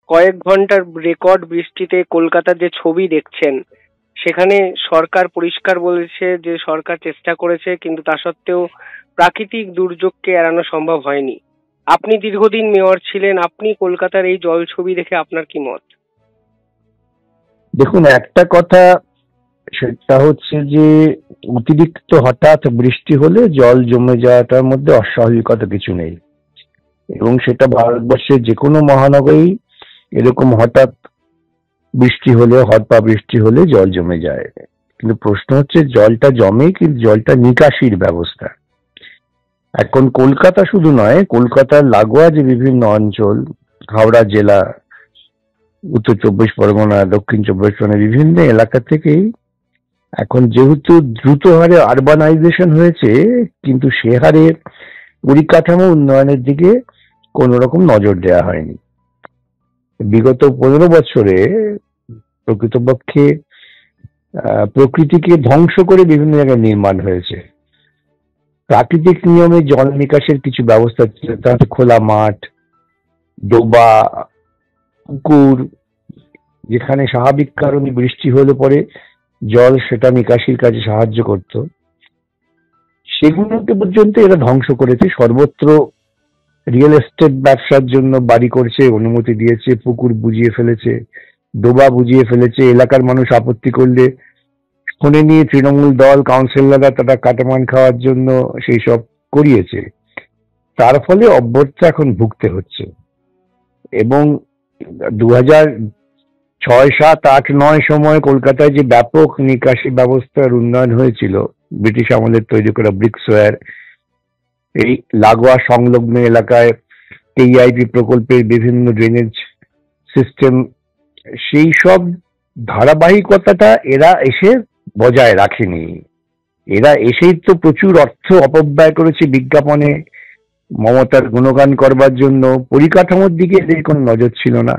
কয়েক ঘন্টার রেকর্ড বৃষ্টিতে কলকাতার যে ছবি দেখছেন, সেখানে সরকার পরিষ্কার বলেছে যে সরকার চেষ্টা করেছে, কিন্তু তা সত্ত্বেও প্রাকৃতিক দুর্যোগকে এড়ানো সম্ভব হয়নি। আপনি দীর্ঘদিন মেয়র ছিলেন, আপনি কলকাতার এই জল ছবি দেখে আপনার কি মত? দেখুন, একটা কথা সেটা হচ্ছে যে অতিরিক্ত হঠাৎ বৃষ্টি হলে জল জমে যাওয়াটার মধ্যে অস্বাভাবিকতা কিছু নেই, এবং সেটা ভারতবর্ষের যে কোনো মহানগরেই এরকম হঠাৎ বৃষ্টি হলে জল জমে যায়। কিন্তু প্রশ্ন হচ্ছে জলটা জমে কিন্তু জলটা নিকাশির ব্যবস্থা। এখন কলকাতা শুধু নয়, কলকাতার লাগোয়া যে বিভিন্ন অঞ্চল, হাওড়া জেলা, উত্তর চব্বিশ পরগনা, দক্ষিণ চব্বিশ পরগনা, বিভিন্ন এলাকা থেকেই এখন যেহেতু দ্রুত হারে আরবানাইজেশন হয়েছে, কিন্তু সে হারে পরিকাঠামো উন্নয়নের দিকে কোন রকম নজর দেওয়া হয়নি। বিগত 15 বছরে প্রকৃতপক্ষে প্রকৃতিকে ধ্বংস করে বিভিন্ন জায়গায় নির্মাণ হয়েছে। প্রাকৃতিক নিয়মে জল নিকাশের কিছু ব্যবস্থা ছিল, তাতে খোলা মাঠ, ডোবা, পুকুর, যেখানে স্বাভাবিক কারণে বৃষ্টি হলে পরে জল সেটা নিকাশির কাজে সাহায্য করত, সেগুলোকে পর্যন্ত এরা ধ্বংস করেছে। সর্বত্র রিয়েল এস্টেট ব্যবসার জন্য বাড়ি করছে, অনুমতি দিয়েছে, পুকুর বুঝিয়ে ফেলেছে, ডোবা বুঝিয়ে ফেলেছে। এলাকার মানুষ আপত্তি করলে ফোনে নিয়ে তৃণমূল দল, কাউন্সিলররা তারা কাটামান খাওয়ার জন্য সেই সব করিয়েছে। তার ফলে অভ্যর্থা এখন ভুগতে হচ্ছে। এবং 2006, 7, 8, 9 সময় কলকাতায় যে ব্যাপক নিকাশি ব্যবস্থার উন্নয়ন হয়েছিল, ব্রিটিশ আমলের তৈরি করা ব্রিকসওয়্যার, এই লাগোয়া সংলগ্ন এলাকায় কেইআইপি প্রকল্পের বিভিন্ন ড্রেনেজ সিস্টেম, সেই সব ধারাবাহিকতাটা এরা এসে বজায় রাখেনি। এরা এসেই তো প্রচুর অর্থ অপব্যয় করেছে বিজ্ঞাপনে, মমতার গুণগান করবার জন্য। পরিকাঠামোর দিকে এদের কোনো নজর ছিল না,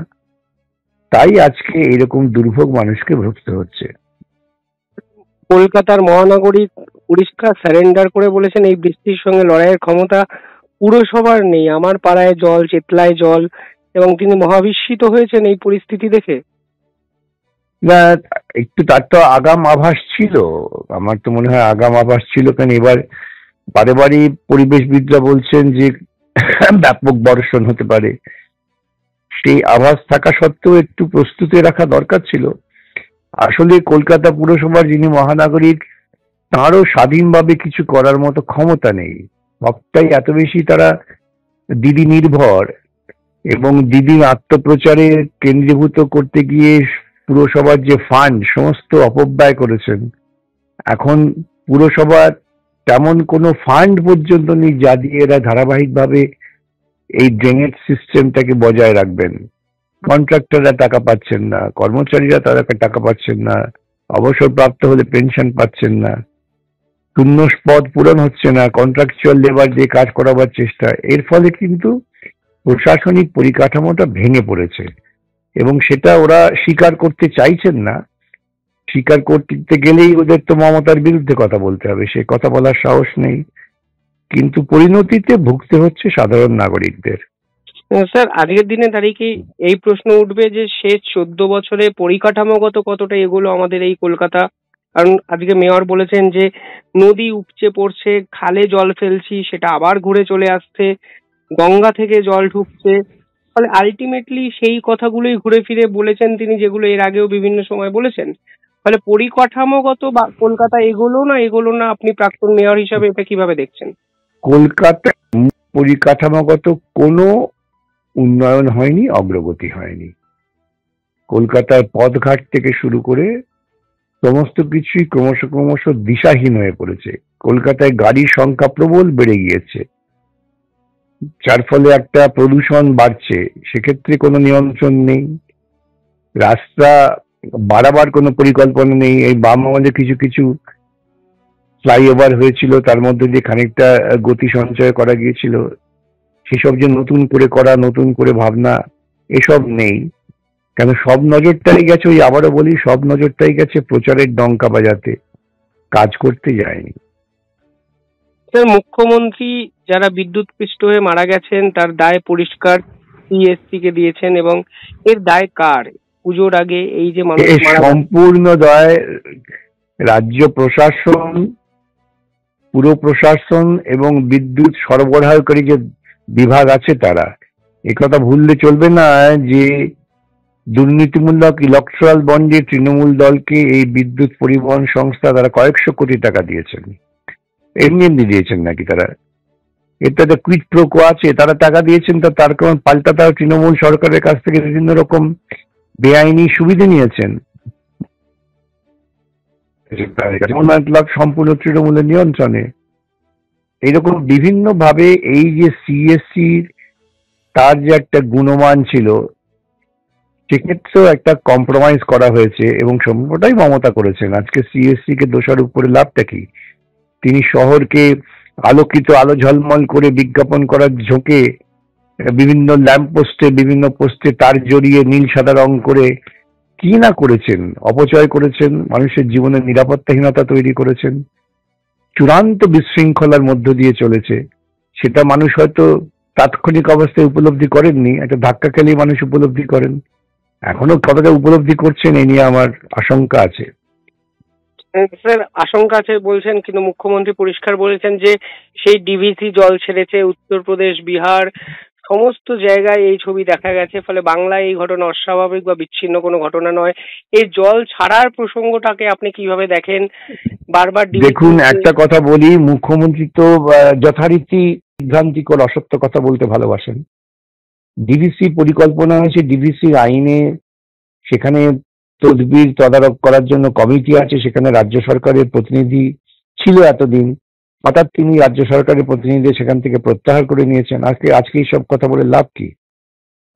তাই আজকে এরকম দুর্ভোগ মানুষকে ভুগতে হচ্ছে। কলকাতার মহানগরী পরিষ্কার স্যারেন্ডার করে বলেছেন এই বৃষ্টির সঙ্গে লড়াইয়ের ক্ষমতা পুরসভার নেই। আমার পাড়ায় জল, চেতলায় জল, এবং তিনি মহাবিস্মিত হয়েছেন এই পরিস্থিতি দেখে। না, একটু তার তো আগাম আভাস ছিল, আমার তো মনে হয় আগাম আভাস ছিল। কারণ এবার বারে বারে পরিবেশবিদরা বলছেন যে ব্যাপক বর্ষণ হতে পারে। সেই আভাস থাকা সত্ত্বেও একটু প্রস্তুতি রাখা দরকার ছিল। আসলে কলকাতা পুরসভার যিনি মহানাগরিক, তাঁরও স্বাধীনভাবে কিছু করার মতো ক্ষমতা নেই। সবটাই এত বেশি তারা দিদি নির্ভর, এবং দিদি আত্মপ্রচারে কেন্দ্রীভূত করতে গিয়ে পুরসভার যে ফান্ড সমস্ত অপব্যয় করেছেন। এখন পুরসভার তেমন কোনো ফান্ড পর্যন্ত নেই যা দিয়ে এরা ধারাবাহিকভাবে এই ড্রেনেজ সিস্টেমটাকে বজায় রাখবেন। কন্ট্রাক্টররা টাকা পাচ্ছেন না, কর্মচারীরা তারা টাকা পাচ্ছেন না, অবসরপ্রাপ্ত হলে পেনশন পাচ্ছেন না, শূন্য পদ পূরণ হচ্ছে না, কন্ট্রাকচুয়াল লেবার দিয়ে কাজ করাবার চেষ্টা। এর ফলে কিন্তু প্রশাসনিক পরিকাঠামোটা ভেঙে পড়েছে, এবং সেটা ওরা স্বীকার করতে চাইছেন না। স্বীকার করতে গেলেই ওদের তো মমতার বিরুদ্ধে কথা বলতে হবে, সে কথা বলার সাহস নেই। কিন্তু পরিণতিতে ভুগতে হচ্ছে সাধারণ নাগরিকদের। স্যার, আজকের দিনে দাঁড়িয়ে কি এই প্রশ্ন উঠবে যে শেষ 14 বছরে পরিকাঠামোগত কতটা এগুলো আমাদের এই কলকাতা? কারণ আজকে মেয়র বলেছেন যে নদী উপচে পড়ছে, খালে জল ফেলছি, সেটা আবার ঘুরে চলে আসছে, গঙ্গা থেকে জল ঢুকছে। ফলে আলটিমেটলি সেই কথাগুলোই ঘুরে ফিরে বলেছেন তিনি, যেগুলো এর আগেও বিভিন্ন সময় বলেছেন। ফলে পরিকাঠামোগত বা কলকাতা এগোলো না, আপনি প্রাক্তন মেয়র হিসাবে এটা কিভাবে দেখছেন? কলকাতা পরিকাঠামোগত কোনো উন্নয়ন হয়নি, অগ্রগতি হয়নি। কলকাতার পথঘাট থেকে শুরু করে সমস্ত কিছুই ক্রমশ দিশাহীন হয়ে পড়েছে। কলকাতায় গাড়ির সংখ্যা প্রবল বেড়ে গিয়েছে, যার ফলে একটা প্রদূষণ বাড়ছে, সেক্ষেত্রে কোনো নিয়ন্ত্রণ নেই। রাস্তা বাড়াবার কোনো পরিকল্পনা নেই। এই বাম আমলে কিছু কিছু ফ্লাইওভার হয়েছিল, তার মধ্যে দিয়ে খানিকটা গতি সঞ্চয় করা গিয়েছিল, সেসব যে নতুন করে করা, নতুন করে ভাবনা, এসব নেই। কেন সব নজরটাই গেছে, ওই আবারও বলি, সব নজরটাই গেছে প্রচারের ডঙ্কা বাজাতে, কাজ করতে যায়নি। স্যার, মুখ্যমন্ত্রী যারা বিদ্যুৎ পৃষ্ঠ হয়ে মারা গেছেন তার দায় পরিষ্কার, সিএসসি কে দিয়েছেন, এবং এর দায় কার? পুজোর আগে এই যে মানুষ এর মারা যাচ্ছে। সম্পূর্ণ দায় রাজ্য প্রশাসন, পুর প্রশাসন এবং বিদ্যুৎ সরবরাহকারী যে বিভাগ আছে তারা। একথা ভুললে চলবে না যে দুর্নীতিমূলক ইলেকট্রাল বন্ডে তৃণমূল দলকে এই বিদ্যুৎ পরিবহন সংস্থা তারা কয়েকশো কোটি টাকা দিয়েছেন। এমনি এমনি দিয়েছেন নাকি তারা? এতে একটা কুইড প্রোকো আছে, তারা টাকা দিয়েছেন, তার কারণ পাল্টা তারা তৃণমূল সরকারের কাছ থেকে বিভিন্ন রকম বেআইনি সুবিধা নিয়েছেন। সম্পূর্ণ তৃণমূলের নিয়ন্ত্রণে। এইরকম বিভিন্ন ভাবে এই যে সিএসসি তার যে একটা গুণমান ছিল সেক্ষেত্রেও একটা কম্প্রোমাইজ করা হয়েছে এবং সম্পূর্ণটাই মমতা করেছেন। আজকে সিএসসি কে দোষারোপ করে লাভটা কি? তিনি শহরকে আলোকিত আলো ঝলমল করে বিজ্ঞাপন করার ঝোঁকে বিভিন্ন ল্যাম্প পোস্টে বিভিন্ন পোস্টে তার জড়িয়ে নীল সাদা রং করে কি না করেছেন, অপচয় করেছেন, মানুষের জীবনের নিরাপত্তাহীনতা তৈরি করেছেন, চূড়ান্ত বিশৃঙ্খলার মধ্য দিয়ে চলেছে। সেটা মানুষ হয়তো তাৎক্ষণিক অবস্থায় উপলব্ধি করেননি, একটা ধাক্কা খেলেই মানুষ উপলব্ধি করেন। এখনো কতটা উপলব্ধি করছেন এই নিয়ে আমার আশঙ্কা আছে। স্যার, আশঙ্কা আছে বলছেন, কিন্তু মুখ্যমন্ত্রী পরিষ্কার বলেছেন যে সেই ডিভিসি জল ছেড়েছে উত্তরপ্রদেশ, বিহার, সমস্ত জায়গায় এই ছবি দেখা গেছে। ফলে বাংলায় এই ঘটনা অস্বাভাবিক বা বিচ্ছিন্ন কোনো ঘটনা নয়। এই জল ছাড়ার প্রসঙ্গটাকে আপনি কিভাবে দেখেন? বারবার দেখুন, একটা কথা বলি, মুখ্যমন্ত্রী তো যথারীতি বিভ্রান্তিকর অসত্য কথা বলতে ভালোবাসেন। ডিভিসি পরিকল্পনা হয়েছে, ডিভিসি আইনে সেখানে তদবির তদারক করার জন্য কমিটি আছে, সেখানে রাজ্য সরকারের প্রতিনিধি ছিল এতদিন। হঠাৎ তিনি রাজ্য সরকারের প্রতিনিধি সেখান থেকে প্রত্যাহার করে নিয়েছেন। আজকে এইসব কথা বলে লাভ কি?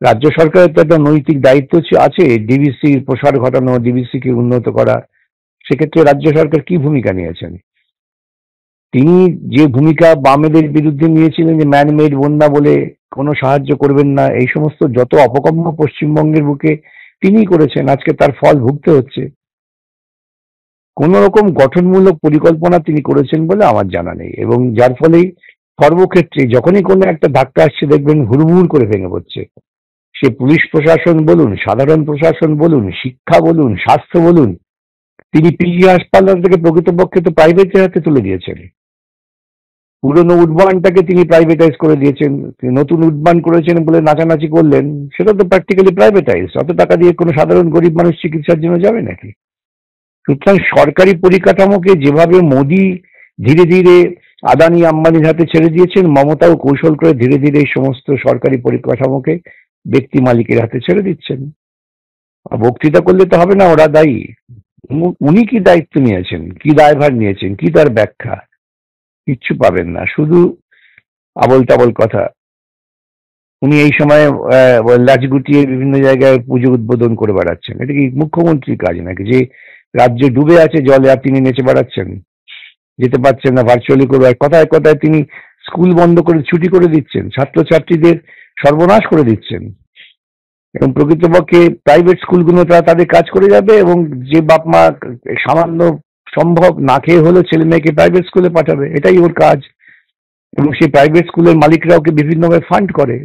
রাজ্য সরকারের তো একটা নৈতিক দায়িত্ব আছে ডিভিসির প্রসার ঘটানো, ডিভিসি কে উন্নত করা। সেক্ষেত্রে রাজ্য সরকার কি ভূমিকা নিয়েছেন? তিনি যে ভূমিকা বামেদের বিরুদ্ধে নিয়েছিলেন যে ম্যানমেড বন্যা বলে কোনো সাহায্য করবেন না, এই সমস্ত যত অপকর্ম পশ্চিমবঙ্গের বুকে তিনিই করেছেন। আজকে তার ফল ভুগতে হচ্ছে। কোন রকম গঠনমূলক পরিকল্পনা তিনি করেছেন বলে আমার জানা নেই, এবং যার ফলেই সর্বক্ষেত্রে যখনই কোনো একটা ধাক্কা আসছে দেখবেন হুড়মুড় করে ভেঙে পড়ছে। সে পুলিশ প্রশাসন বলুন, সাধারণ প্রশাসন বলুন, শিক্ষা বলুন, স্বাস্থ্য বলুন। তিনি পিজি হাসপাতাল থেকে প্রকৃতপক্ষে তো প্রাইভেটের হাতে তুলে দিয়েছেন। পুরনো উদ্যানটাকে তিনি প্রাইভেটাইজ করে দিয়েছেন। নতুন উদ্যান করেছেন বলে নাচানাচি করলেন, সেটা তো প্র্যাকটিক্যালি প্রাইভেটাইজ। অত টাকা দিয়ে কোনো সাধারণ গরিব মানুষ চিকিৎসার জন্য যাবে নাকি? সুতরাং সরকারি পরিকাঠামোকে যেভাবে মোদি ধীরে ধীরে আদানি আম্বানির হাতে ছেড়ে দিয়েছেন, মমতাও কৌশল করে ধীরে ধীরে এই সমস্ত সরকারি পরিকাঠামোকে ব্যক্তি মালিকের হাতে ছেড়ে দিচ্ছেন। বক্তৃতা করলে তো হবে না, ওরা দায়ী। উনি কি দায়িত্ব নিয়েছেন, কি দায়ভার নিয়েছেন, কি তার ব্যাখ্যা? কিচ্ছু পাবেন না, শুধু আবল তাবল কথা। উনি এই সময় লাচ গুটিয়ে বিভিন্ন জায়গায় পুজো উদ্বোধন করে বেড়াচ্ছেন। এটা কি মুখ্যমন্ত্রীর কাজ নাকি? যে রাজ্য ডুবে আছে জলে আর তিনি নেচে বেড়াচ্ছেন, যেতে পারছেন না, ভার্চুয়ালি করবে। আর কথায় কথায় তিনি স্কুল বন্ধ করে ছুটি করে দিচ্ছেন, ছাত্রছাত্রীদের সর্বনাশ করে দিচ্ছেন। এবং প্রকৃতপক্ষে প্রাইভেট স্কুলগুলো তারা তাদের কাজ করে যাবে, এবং যে বাপ মা সামান্য সম্ভব না খেয়ে হলেও ছেলে মেয়েকে প্রাইভেট স্কুলে পাঠাবে, এটাই ওর কাজ। এবং সেই প্রাইভেট স্কুলের মালিকরা ওকে বিভিন্নভাবে ফান্ড করে।